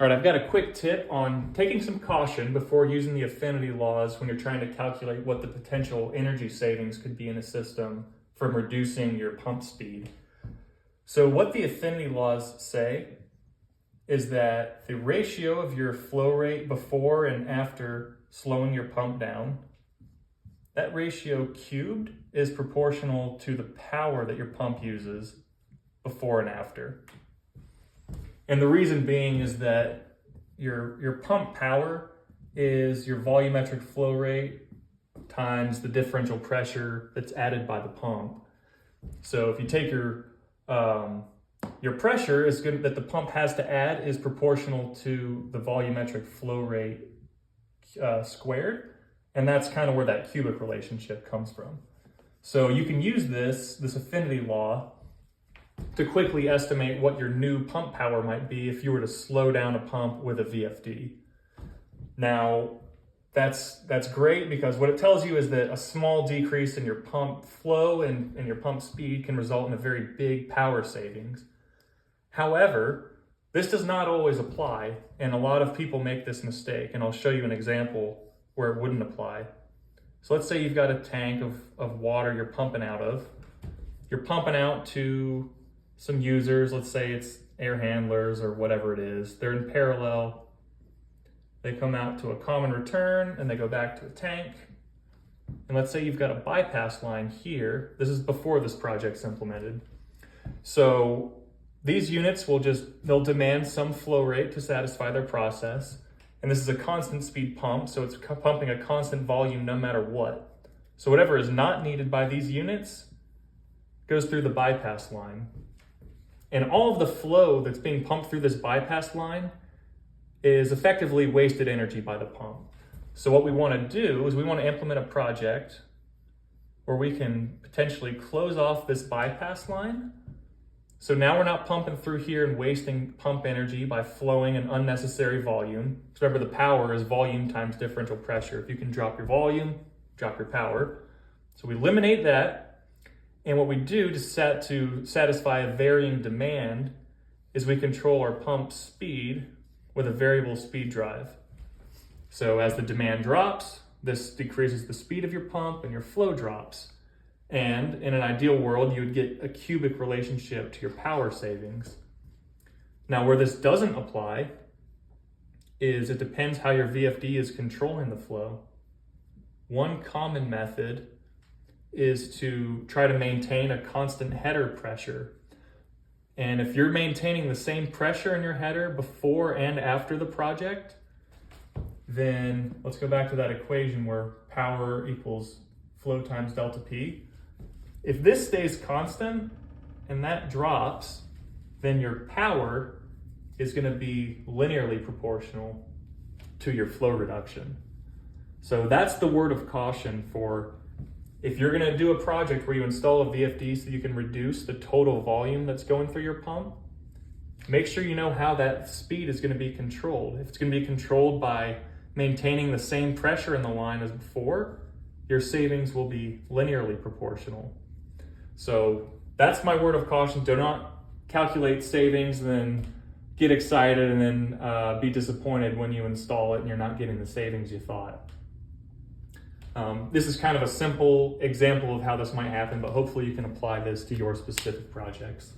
All right, I've got a quick tip on taking some caution before using the affinity laws when you're trying to calculate what the potential energy savings could be in a system from reducing your pump speed. So what the affinity laws say is that the ratio of your flow rate before and after slowing your pump down, that ratio cubed is proportional to the power that your pump uses before and after. And the reason being is that your pump power is your volumetric flow rate times the differential pressure that's added by the pump. So if you take your pressure is good that the pump has to add is proportional to the volumetric flow rate squared, and that's kind of where that cubic relationship comes from. So you can use this affinity law to quickly estimate what your new pump power might be if you were to slow down a pump with a VFD. Now, that's great because what it tells you is that a small decrease in your pump flow and your pump speed can result in a very big power savings. However, this does not always apply, and a lot of people make this mistake, and I'll show you an example where it wouldn't apply. So let's say you've got a tank of water you're pumping out of. You're pumping out to some users, let's say it's air handlers or whatever it is. They're in parallel. They come out to a common return and they go back to a tank. And let's say you've got a bypass line here. This is before this project's implemented. So these units they'll demand some flow rate to satisfy their process. And this is a constant speed pump, so it's pumping a constant volume no matter what. So whatever is not needed by these units goes through the bypass line. And all of the flow that's being pumped through this bypass line is effectively wasted energy by the pump. So what we want to do is we want to implement a project where we can potentially close off this bypass line. So now we're not pumping through here and wasting pump energy by flowing an unnecessary volume. So remember, the power is volume times differential pressure. If you can drop your volume, drop your power. So we eliminate that. And what we do to satisfy a varying demand is we control our pump speed with a variable speed drive. So as the demand drops, this decreases the speed of your pump and your flow drops. And in an ideal world, you would get a cubic relationship to your power savings. Now, where this doesn't apply is it depends how your VFD is controlling the flow. One common method is to try to maintain a constant header pressure. And if you're maintaining the same pressure in your header before and after the project, then let's go back to that equation where power equals flow times delta P. If this stays constant and that drops, then your power is going to be linearly proportional to your flow reduction. So that's the word of caution for if you're going to do a project where you install a VFD so you can reduce the total volume that's going through your pump. Make sure you know how that speed is going to be controlled. If it's going to be controlled by maintaining the same pressure in the line as before, your savings will be linearly proportional. So that's my word of caution. Do not calculate savings and then get excited and then be disappointed when you install it and you're not getting the savings you thought. This is kind of a simple example of how this might happen, but hopefully you can apply this to your specific projects.